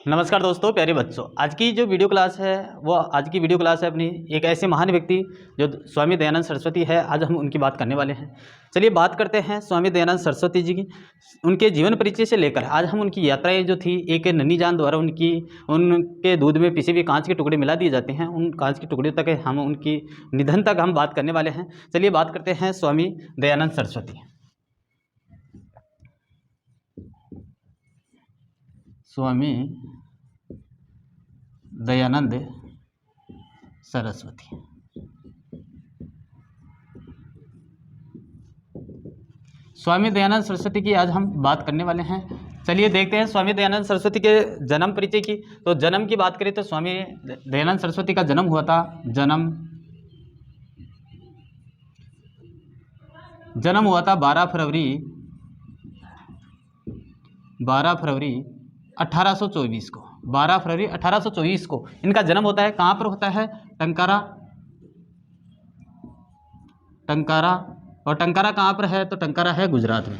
नमस्कार दोस्तों, प्यारे बच्चों। आज की जो वीडियो क्लास है वो आज की वीडियो क्लास है अपनी एक ऐसे महान व्यक्ति जो स्वामी दयानंद सरस्वती है। आज हम उनकी बात करने वाले हैं। चलिए बात करते हैं स्वामी दयानंद सरस्वती जी की। उनके जीवन परिचय से लेकर आज हम उनकी यात्राएं जो थी, एक नन्ही जान द्वारा उनके दूध में पिसे हुए कांच के टुकड़े मिला दिए जाते हैं, उन कांच के टुकड़े तक हम उनकी निधन तक हम बात करने वाले हैं। चलिए बात करते हैं स्वामी दयानंद सरस्वती। स्वामी दयानंद सरस्वती। स्वामी दयानंद सरस्वती की आज हम बात करने वाले हैं। चलिए देखते हैं स्वामी दयानंद सरस्वती के जन्म परिचय की। तो जन्म की बात करें तो स्वामी दयानंद सरस्वती का जन्म हुआ था जन्म हुआ था 12 फरवरी 1824 को। 12 फरवरी 1824 को इनका जन्म होता है। कहाँ पर होता है? टंकारा। और टंकारा कहाँ पर है? तो टंकारा है गुजरात में।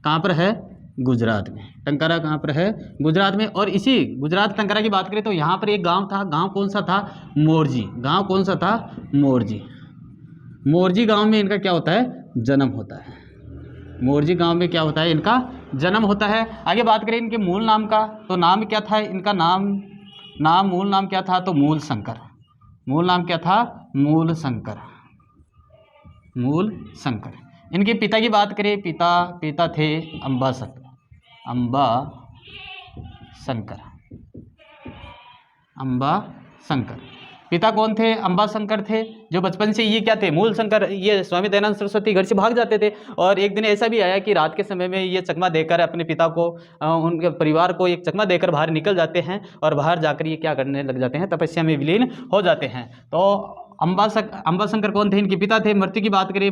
कहाँ पर है? गुजरात में। टंकारा कहाँ पर है? गुजरात में। और इसी गुजरात टंकारा की बात करें तो यहाँ पर एक गांव था। गांव कौन सा था? मोरजी। गांव कौन सा था? मोरजी। मोरजी गांव में इनका क्या होता है? जन्म होता है। मोरजी गांव में क्या होता है? इनका जन्म होता है। आगे बात करें इनके मूल नाम का, तो नाम क्या था इनका? मूल नाम क्या था? तो मूल शंकर। मूल नाम क्या था? मूल शंकर। इनके पिता की बात करें, पिता थे अंबा शंकर। पिता कौन थे? अंबा शंकर थे। जो बचपन से ये क्या थे? मूल शंकर। ये स्वामी दयानंद सरस्वती घर से भाग जाते थे और एक दिन ऐसा भी आया कि रात के समय में ये चकमा देकर अपने पिता को, उनके परिवार को एक चकमा देकर बाहर निकल जाते हैं और बाहर जाकर ये क्या करने लग जाते हैं? तपस्या में विलीन हो जाते हैं। तो अंबा शंकर कौन थे? इनके पिता थे। मृत्यु की बात करें,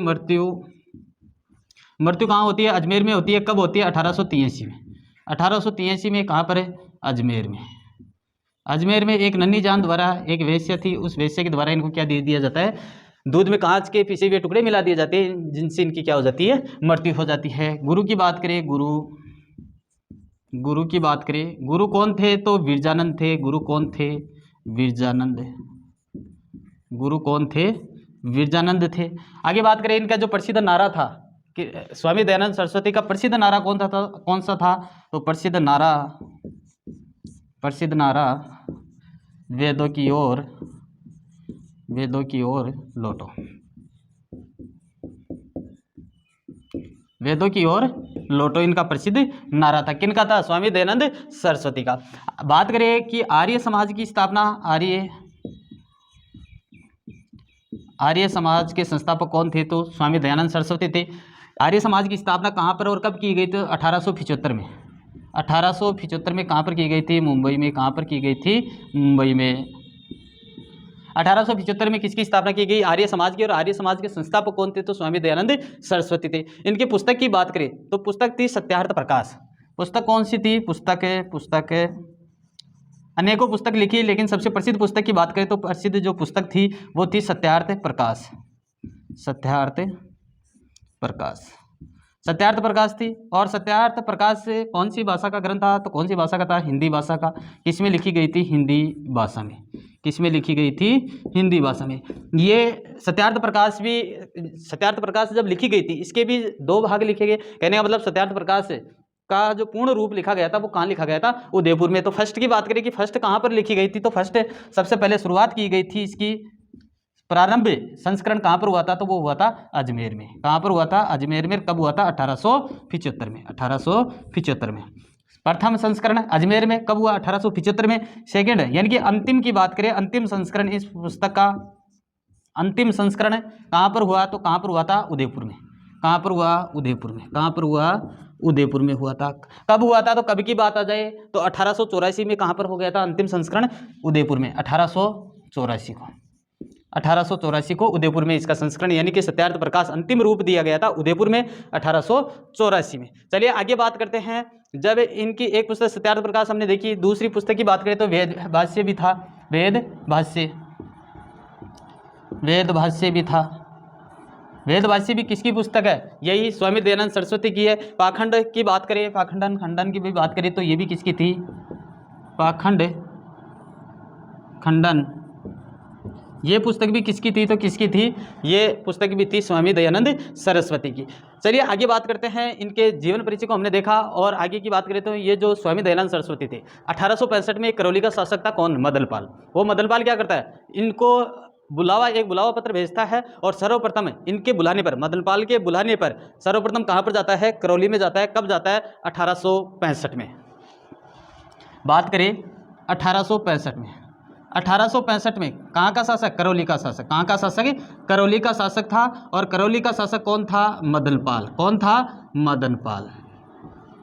मृत्यु कहाँ होती है? अजमेर में होती है। कब होती है? 1883 में। 1883 में कहाँ पर है? अजमेर में एक नन्ही जान द्वारा एक वेश्या थी, उस वेश्या के द्वारा इनको क्या दे दिया जाता है? दूध में कांच के पिसे हुए टुकड़े मिला दिए जाते हैं, जिनसे इनकी क्या हो जाती है? मृत्यु हो जाती है। गुरु की बात करें, गुरु कौन थे? तो विरजानंद थे। गुरु कौन थे? विरजानंद थे। आगे बात करें इनका जो प्रसिद्ध नारा था कि स्वामी दयानंद सरस्वती का प्रसिद्ध नारा कौन सा था? तो प्रसिद्ध नारा वेदों की ओर लौटो। वेदों की ओर लौटो इनका प्रसिद्ध नारा था। किनका था? स्वामी दयानंद सरस्वती का। बात करें कि आर्य समाज की स्थापना, आर्य समाज के संस्थापक कौन थे? तो स्वामी दयानंद सरस्वती थे। आर्य समाज की स्थापना कहाँ पर और कब की गई? तो 1875 में। 1875 में कहाँ पर की गई थी? मुंबई में। कहाँ पर की गई थी? मुंबई में। 1875 में किसकी स्थापना की गई? आर्य समाज की। और आर्य समाज के संस्थापक कौन थे? तो स्वामी दयानंद सरस्वती थे। इनकी पुस्तक की बात करें तो पुस्तक थी सत्यार्थ प्रकाश। पुस्तक कौन सी थी? पुस्तक अनेकों पुस्तक लिखी, लेकिन सबसे प्रसिद्ध पुस्तक की बात करें तो प्रसिद्ध जो पुस्तक थी वो थी सत्यार्थ प्रकाश थी। और सत्यार्थ प्रकाश से कौन सी भाषा का ग्रंथ था? तो कौन सी भाषा का था? हिंदी भाषा का। किसमें लिखी गई थी? हिंदी भाषा में। किसमें लिखी गई थी? हिंदी भाषा में। ये सत्यार्थ प्रकाश जब लिखी गई थी, इसके भी 2 भाग लिखे गए। कहने का मतलब सत्यार्थ प्रकाश का जो पूर्ण रूप लिखा गया था वो कहाँ लिखा गया था? उदयपुर में। तो फर्स्ट की बात करें कि फर्स्ट कहाँ पर लिखी गई थी, तो फर्स्ट सबसे पहले शुरुआत की गई थी इसकी, प्रारंभ संस्करण कहाँ पर हुआ था? तो वो हुआ था अजमेर में। कहाँ पर हुआ था? अजमेर में। कब हुआ था? 1875 में। 1875 में प्रथम संस्करण अजमेर में। कब हुआ? 1875 में। सेकंड यानी कि अंतिम की बात करें, अंतिम संस्करण इस पुस्तक का अंतिम संस्करण कहाँ पर हुआ? तो कहाँ पर हुआ था? उदयपुर में। कहाँ पर हुआ? उदयपुर में। कहाँ पर हुआ? उदयपुर में हुआ था। कब हुआ था? तो कब की बात आ जाए तो 1884 में। कहाँ पर हो गया था अंतिम संस्करण? उदयपुर में। 1884 को उदयपुर में इसका संस्करण यानी कि सत्यार्थ प्रकाश अंतिम रूप दिया गया था उदयपुर में 1884 में। चलिए आगे बात करते हैं। जब इनकी एक पुस्तक सत्यार्थ प्रकाश हमने देखी, दूसरी पुस्तक की बात करें तो वेद भाष्य भी था। वेद भाष्य भी किसकी पुस्तक है? यही स्वामी दयानंद सरस्वती की है। पाखंड की बात करें, पाखंडन खंडन की भी बात करें तो ये भी किसकी थी? पाखंड खंडन, ये पुस्तक भी किसकी थी? तो किसकी थी? ये पुस्तक भी थी स्वामी दयानंद सरस्वती की। चलिए आगे बात करते हैं। इनके जीवन परिचय को हमने देखा और आगे की बात करें तो ये जो स्वामी दयानंद सरस्वती थे, 1865 में करौली का शासक था कौन? मदनपाल। वो मदनपाल क्या करता है? इनको एक बुलावा पत्र भेजता है और सर्वप्रथम इनके बुलाने पर, मदनपाल के बुलाने पर सर्वप्रथम कहाँ पर जाता है? करौली में जाता है। कब जाता है? 1865 में। बात करें 1865 में, 1865 में कहाँ का शासक? करौली का शासक। कहाँ का शासक? करौली का शासक था। और करौली का शासक कौन था? मदनपाल। कौन था? मदनपाल।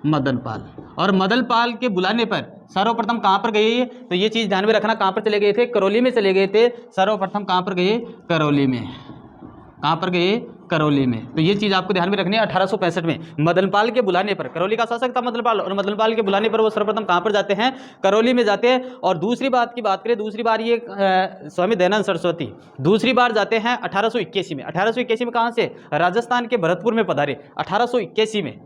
मदनपाल। और मदनपाल के बुलाने पर सर्वप्रथम कहाँ पर गए? तो ये चीज़ ध्यान में रखना, कहाँ पर चले गए थे? करौली में चले गए थे। सर्वप्रथम कहाँ पर गए? करौली में। कहाँ पर गए? करौली में। तो ये चीज़ आपको ध्यान में रखनी है। 1865 में मदनपाल के बुलाने पर, करौली का शासक था मदनपाल, और मदनपाल के बुलाने पर वो सर्वप्रथम कहाँ पर जाते हैं? करौली में जाते हैं। और दूसरी बात की बात करें, दूसरी बार ये स्वामी दयानंद सरस्वती दूसरी बार जाते हैं 1881 में। 1881 में कहाँ से? राजस्थान के भरतपुर में पधारे। 1881 में,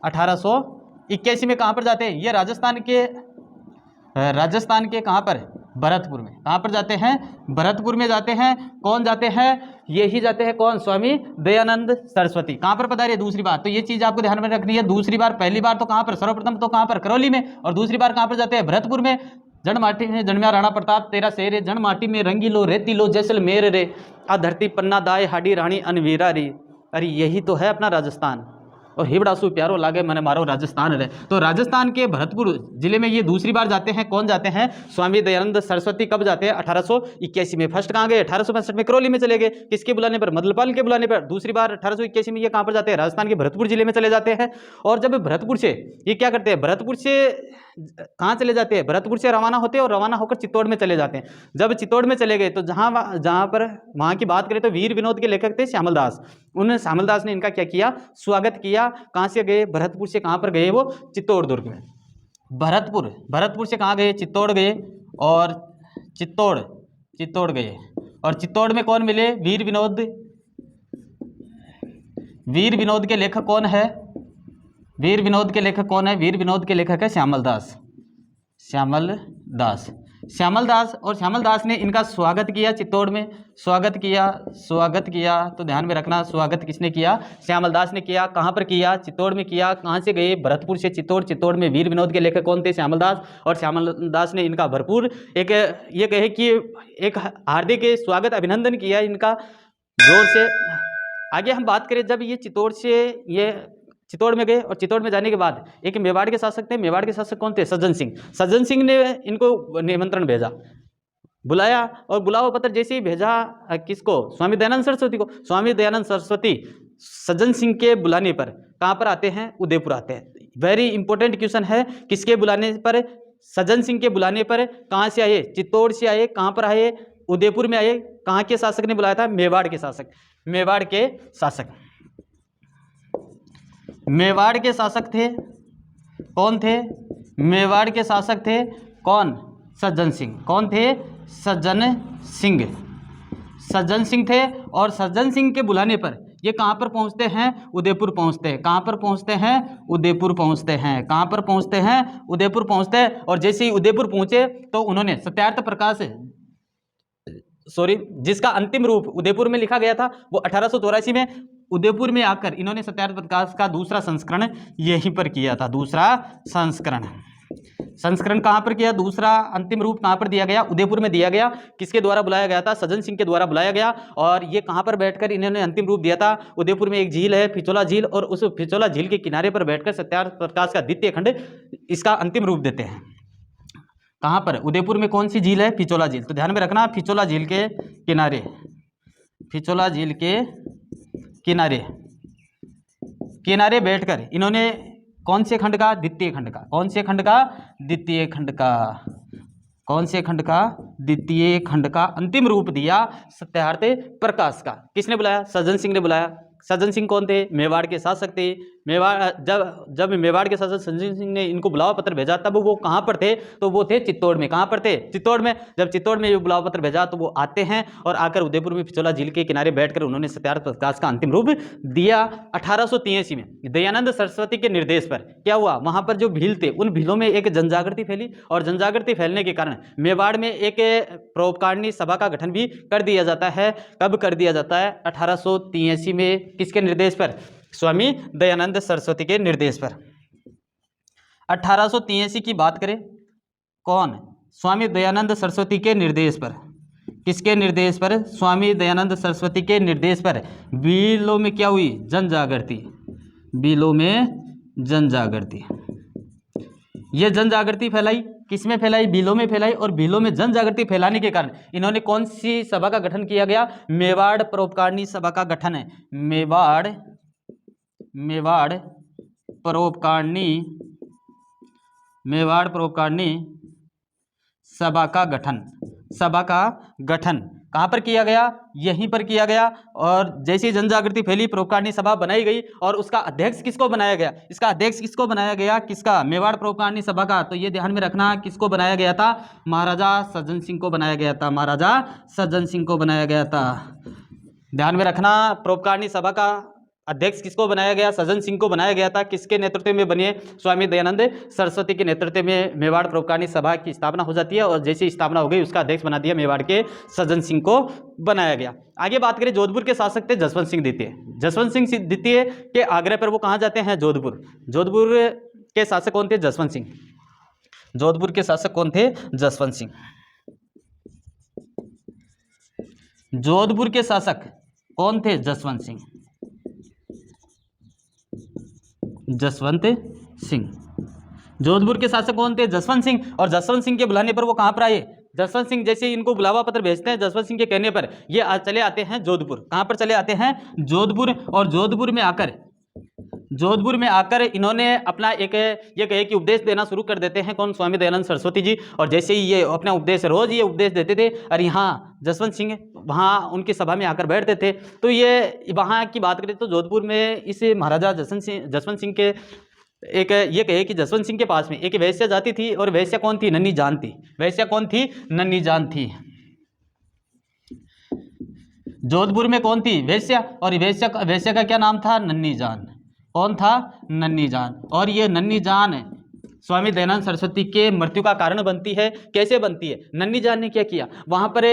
1881 में कहाँ पर जाते हैं? ये राजस्थान के कहाँ पर? भरतपुर में। कहाँ पर जाते हैं? भरतपुर में जाते हैं। कौन जाते हैं? यही जाते हैं। कौन? स्वामी दयानंद सरस्वती। कहाँ पर पधारे? दूसरी बार। तो ये चीज़ आपको ध्यान में रखनी है। दूसरी बार, पहली बार तो कहाँ पर? सर्वप्रथम तो कहाँ पर? करौली में। और दूसरी बार कहाँ पर जाते हैं? भरतपुर में। जन माटी में जन्म्या राणा प्रताप तेरा शेर, जन माटी में रंगी लो रेती लो जैसलमेर रे, आ धरती पन्ना दाए हाडी रानी अनवीरा रे। अरे यही तो है अपना राजस्थान। और हिबड़ासू प्यारो लागे मैंने मारो राजस्थान रहे। तो राजस्थान के भरतपुर जिले में ये दूसरी बार जाते हैं। कौन जाते हैं? स्वामी दयानंद सरस्वती। कब जाते हैं? 1881 में। फर्स्ट कहाँ गए? 1865 में करौली में चले गए। किसके बुलाने पर? मदनपाल के बुलाने पर। दूसरी बार 1881 में ये कहाँ पर जाते हैं? राजस्थान के भरतपुर जिले में चले जाते हैं। और जब भरतपुर से ये क्या करते हैं? भरतपुर से कहाँ चले जाते हैं? भरतपुर से रवाना होते हैं और रवाना होकर चित्तौड़ में चले जाते हैं। जब चित्तौड़ में चले गए तो जहाँ पर वहाँ की बात करें तो वीर विनोद के लेखक थे श्यामल दास। उन श्यामल दास ने इनका क्या किया? स्वागत किया। कहाँ से गए? भरतपुर से कहाँ पर गए? वो चित्तौड़ दुर्ग में। भरतपुर से कहाँ गए? चित्तौड़ गए। और चित्तौड़ गए। और चित्तौड़ में कौन मिले? वीर विनोद के लेखक कौन है? वीर विनोद के लेखक कौन है? वीर विनोद के लेखक है श्यामल दास। और श्यामल दास ने इनका स्वागत किया चित्तौड़ में। स्वागत किया तो ध्यान में रखना, स्वागत किसने किया? श्यामल दास ने किया। कहाँ पर किया? चित्तौड़ में किया। कहाँ से गए? भरतपुर से चित्तौड़ में वीर विनोद के लेखक कौन थे? श्यामल दास। और श्यामल दास ने इनका भरपूर ये कहे कि एक हार्दिक स्वागत अभिनंदन किया इनका जोर से। आगे हम बात करें, जब ये चित्तौड़ में गए और चित्तौड़ में जाने के बाद एक मेवाड़ के शासक थे। मेवाड़ के शासक कौन थे? सज्जन सिंह ने इनको निमंत्रण भेजा, बुलाया। और बुलावा पत्र जैसे ही भेजा किसको? स्वामी दयानंद सरस्वती को। स्वामी दयानंद सरस्वती सज्जन सिंह के बुलाने पर कहाँ पर आते हैं? उदयपुर आते हैं। वेरी इंपॉर्टेंट क्वेश्चन है। किसके बुलाने पर? सज्जन सिंह के बुलाने पर। कहाँ से आए? चित्तौड़ से आए। कहाँ पर आए? उदयपुर में आए। कहाँ के शासक ने बुलाया था? मेवाड़ के शासक थे। कौन थे? मेवाड़ के शासक थे कौन? सज्जन सिंह। कौन थे? सज्जन सिंह थे। और सज्जन सिंह के बुलाने पर ये कहाँ पर पहुँचते हैं? उदयपुर पहुँचते हैं। कहाँ पर पहुँचते हैं? उदयपुर पहुँचते हैं। कहाँ पर पहुँचते हैं? उदयपुर पहुँचते हैं। और जैसे ही उदयपुर पहुँचे तो उन्होंने सत्यार्थ प्रकाश जिसका अंतिम रूप उदयपुर में लिखा गया था, वो 1884 में उदयपुर में आकर इन्होंने सत्यार्थ प्रकाश का दूसरा संस्करण यहीं पर किया था। दूसरा संस्करण कहाँ पर किया? दूसरा अंतिम रूप कहाँ पर दिया गया? उदयपुर में दिया गया। किसके द्वारा बुलाया गया था? सज्जन सिंह के द्वारा बुलाया गया। और ये कहाँ पर बैठकर इन्होंने अंतिम रूप दिया था? उदयपुर में एक झील है फिचौला झील, और उस फिचौला झील के किनारे पर बैठकर सत्यार्थ प्रकाश का द्वितीय खंड इसका अंतिम रूप देते हैं। कहाँ पर? उदयपुर में कौन सी झील है? फिचौला झील। तो ध्यान में रखना, फिचौला झील के किनारे बैठकर इन्होंने कौन से खंड का? द्वितीय खंड का। कौन से खंड का अंतिम रूप दिया सत्यार्थ प्रकाश का। किसने बुलाया? सज्जन सिंह ने बुलाया। सज्जन सिंह कौन थे? मेवाड़ के शासक थे। मेवाड़ जब मेवाड़ के शासक संजय सिंह ने इनको बुलावा पत्र भेजा तब वो कहाँ पर थे, तो वो थे चित्तौड़ में। कहाँ पर थे? चित्तौड़ में। जब चित्तौड़ में ये बुलावा पत्र भेजा तो वो आते हैं और आकर उदयपुर में पिछोला झील के किनारे बैठकर उन्होंने सत्याग्रह प्रकाश का अंतिम रूप दिया। 1883 में दयानंद सरस्वती के निर्देश पर क्या हुआ, वहाँ पर जो भील थे उन भीलों में एक जनजागृति फैली और जनजागृति फैलने के कारण मेवाड़ में एक परोपकारिणी सभा का गठन भी कर दिया जाता है। कब कर दिया जाता है? 1883 में। किसके निर्देश पर? स्वामी दयानंद सरस्वती के निर्देश पर। 1883 की बात करें, कौन? स्वामी दयानंद सरस्वती के निर्देश पर। किसके निर्देश पर? स्वामी दयानंद सरस्वती के निर्देश पर भीलों में क्या हुई? जन जागृति। भीलों में जन जागृति। ये जन जागृति फैलाई, किसमें फैलाई? भीलों में फैलाई। और भीलों में जन जागृति फैलाने के कारण इन्होंने कौन सी सभा का गठन किया गया? मेवाड़ परोपकारिणी सभा का गठन है। मेवाड़ परोपकारिणी सभा का गठन कहाँ पर किया गया? यहीं पर किया गया। और जैसे जन जागृति फैली, परोपकारिणी सभा बनाई गई और उसका अध्यक्ष किसको बनाया गया? इसका अध्यक्ष किसको बनाया गया? किसका? मेवाड़ परोपकारिणी सभा का। तो ये ध्यान में रखना, किसको बनाया गया था? महाराजा सज्जन सिंह को बनाया गया था। महाराजा सज्जन सिंह को बनाया गया था। ध्यान में रखना, परोपकारिणी सभा का अध्यक्ष किसको बनाया गया? सज्जन सिंह को बनाया गया था। किसके नेतृत्व में बनी? स्वामी दयानंद सरस्वती के नेतृत्व में मेवाड़ परोपकारिणी सभा की स्थापना हो जाती है और जैसे स्थापना हो गई उसका अध्यक्ष बना दिया मेवाड़ के सज्जन सिंह को बनाया गया। आगे बात करें, जोधपुर के शासक थे जसवंत सिंह द्वितीय। जसवंत सिंह द्वितीय के आग्रह पर वो कहाँ जाते हैं? जोधपुर। जोधपुर के शासक कौन थे? जसवंत सिंह। जोधपुर के शासक कौन थे? जसवंत सिंह। जोधपुर के शासक कौन थे? जसवंत सिंह। जसवंत सिंह। जोधपुर के शासक कौन थे? जसवंत सिंह। और जसवंत सिंह के बुलाने पर वो कहाँ पर आए? जसवंत सिंह जैसे इनको बुलावा पत्र भेजते हैं, जसवंत सिंह के कहने पर ये चले आते हैं जोधपुर। कहाँ पर चले आते हैं? जोधपुर। और जोधपुर में आकर इन्होंने अपना एक ये कहे कि उपदेश देना शुरू कर देते हैं। कौन? स्वामी दयानंद सरस्वती जी। और जैसे ही ये अपना उपदेश, रोज ये उपदेश देते थे और यहाँ जसवंत सिंह वहाँ उनकी सभा में आकर बैठते थे। तो ये वहाँ की बात करें तो जोधपुर में इस महाराजा जसवंत सिंह के एक ये कहे कि जसवंत सिंह के पास में एक वैश्या जाति थी और वैश्या कौन थी? नन्ही जान थी। वैश्या कौन थी? नन्ही जान थी। जोधपुर में कौन थी? वैश्या। और वैश्या का क्या नाम था? नन्ही जान। कौन था? नन्ही जान। और ये नन्ही जान स्वामी दयानंद सरस्वती के मृत्यु का कारण बनती है। कैसे बनती है? नन्ही जान ने क्या किया वहाँ पर?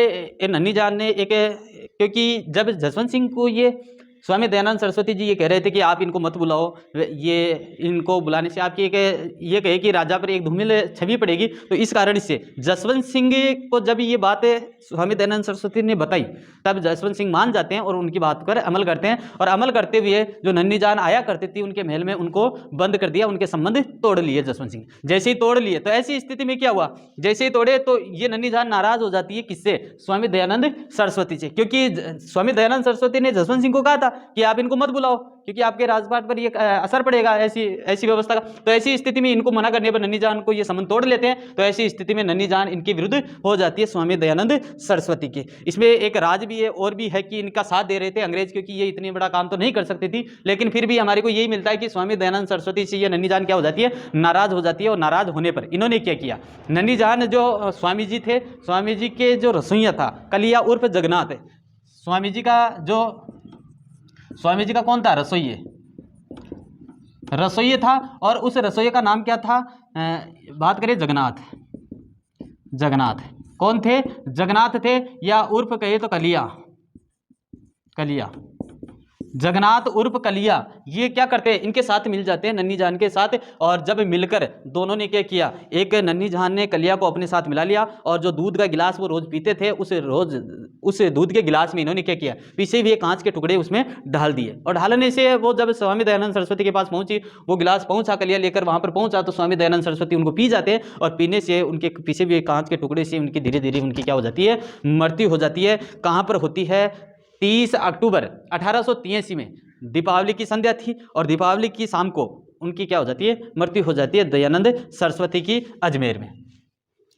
नन्ही जान ने क्योंकि जब जसवंत सिंह को ये स्वामी दयानंद सरस्वती जी ये कह रहे थे कि आप इनको मत बुलाओ, ये इनको बुलाने से आपकी ये कहे कि राजा पर एक धूमिल छवि पड़ेगी, तो इस कारण से जसवंत सिंह को जब ये बात स्वामी दयानंद सरस्वती ने बताई तब जसवंत सिंह मान जाते हैं और उनकी बात पर अमल करते हैं। और अमल करते हुए जो नन्ही जान आया करती थी उनके महल में, उनको बंद कर दिया, उनके संबंध तोड़ लिए जसवंत सिंह। जैसे ही तोड़ लिए तो ऐसी स्थिति में क्या हुआ? जैसे ही तोड़े तो ये नन्ही जान नाराज हो जाती है। किससे? स्वामी दयानंद सरस्वती से। क्योंकि स्वामी दयानंद सरस्वती ने जसवंत सिंह को कहा था कि आप इनको मत बुलाओ क्योंकि आपके राजपाट पर ये असर पड़ेगा ऐसी व्यवस्था का। तो ऐसी स्थिति में इनको मना करने पर नन्ही जान को ये संबंध तोड़ लेते हैं। तो ऐसी स्थिति में नन्ही जान इनके विरुद्ध हो जाती है स्वामी दयानंद सरस्वती के। इसमें एक राज भी है और भी है कि इनका साथ दे रहे थे अंग्रेज, क्योंकि ये इतनी बड़ा काम तो नहीं कर सकती थी, लेकिन फिर भी हमारे को यही मिलता है कि स्वामी दयानंद सरस्वती से ये नन्ही जान क्या हो जाती है? नाराज हो जाती है। और नाराज होने पर इन्होंने क्या किया? नन्ही जान जो स्वामी जी थे, स्वामी जी के जो रसोइया था कलिया उर्फ जगन्नाथ, स्वामी जी का कौन था? रसोइये था। और उस रसोइये का नाम क्या था? बात करें जगन्नाथ। कौन थे? जगन्नाथ थे, या उर्फ कहे तो कलिया। जगन्नाथ उर्फ कलिया ये क्या करते हैं? इनके साथ मिल जाते हैं नन्ही जान के साथ। और जब मिलकर दोनों ने क्या किया? एक नन्ही जान ने कलिया को अपने साथ मिला लिया और जो दूध का गिलास वो रोज पीते थे उस दूध के गिलास में इन्होंने क्या किया? पीछे भी कांच के टुकड़े उसमें डाल दिए। और डालने से वो जब स्वामी दयानंद सरस्वती के पास पहुंची, वो गिलास पहुंचा, कलिया लेकर वहां पर पहुंचा, तो स्वामी दयानंद सरस्वती उनको पी जाते हैं। और पीने से उनके पीछे भी कांच के टुकड़े से उनकी धीरे धीरे उनकी क्या हो जाती है? मृत्यु हो जाती है। कहाँ पर होती है? 30 अक्टूबर 1883 में दीपावली की संध्या थी और दीपावली की शाम को उनकी क्या हो जाती है? मृत्यु हो जाती है दयानंद सरस्वती की अजमेर में।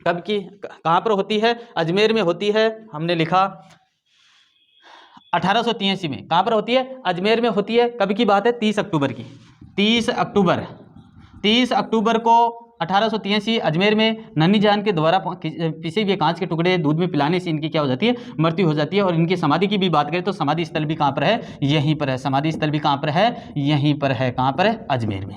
कब की? कहाँ पर होती है? अजमेर में होती है। हमने लिखा 1883 में। कहाँ पर होती है? अजमेर में होती है। कब की बात है? 30 अक्टूबर की। 30 अक्टूबर को 1883 अजमेर में नन्ही जान के द्वारा पिसे हुए कांच के टुकड़े दूध में पिलाने से इनकी क्या हो जाती है, मृत्यु हो जाती है। और इनकी समाधि की भी बात करें तो समाधि स्थल भी कहाँ पर है, यहीं पर है। समाधि स्थल भी कहाँ पर है, यहीं पर है। कहाँ पर है, अजमेर में।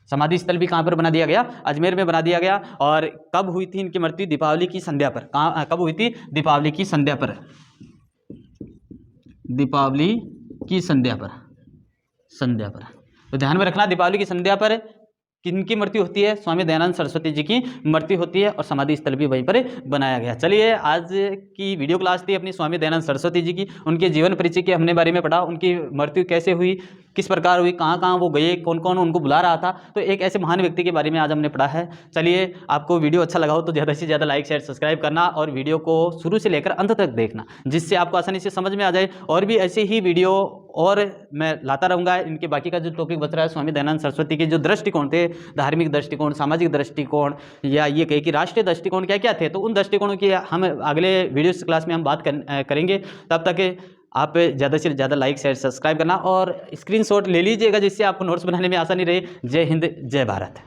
समाधि स्थल भी कहाँ पर बना दिया गया, अजमेर में बना दिया गया। और कब हुई थी इनकी मृत्यु, दीपावली की संध्या पर। कब हुई थी, दीपावली की संध्या पर, दीपावली की संध्या पर, संध्या पर। तो ध्यान में रखना, दीपावली की संध्या पर किनकी मृत्यु होती है, स्वामी दयानंद सरस्वती जी की मृत्यु होती है और समाधि स्थल भी वहीं पर बनाया गया। चलिए, आज की वीडियो क्लास थी अपनी स्वामी दयानंद सरस्वती जी की, उनके जीवन परिचय के हमने बारे में पढ़ा, उनकी मृत्यु कैसे हुई, किस प्रकार हुई, कहाँ कहाँ वो गए, कौन कौन उनको बुला रहा था। तो एक ऐसे महान व्यक्ति के बारे में आज हमने पढ़ा है। चलिए, आपको वीडियो अच्छा लगा हो तो ज़्यादा से ज़्यादा लाइक शेयर सब्सक्राइब करना और वीडियो को शुरू से लेकर अंत तक देखना, जिससे आपको आसानी से समझ में आ जाए। और भी ऐसे ही वीडियो और मैं लाता रहूँगा। इनके बाकी का जो टॉपिक बच रहा है, स्वामी दयानंद सरस्वती के जो दृष्टिकोण थे, धार्मिक दृष्टिकोण, सामाजिक दृष्टिकोण, या ये कहे कि राष्ट्रीय दृष्टिकोण क्या क्या थे, तो उन दृष्टिकोणों की हम अगले वीडियो क्लास में हम बात करेंगे। तब तक आप ज़्यादा से ज़्यादा लाइक शेयर सब्सक्राइब करना और स्क्रीनशॉट ले लीजिएगा, जिससे आपको नोट्स बनाने में आसानी रहे। जय हिंद, जय भारत।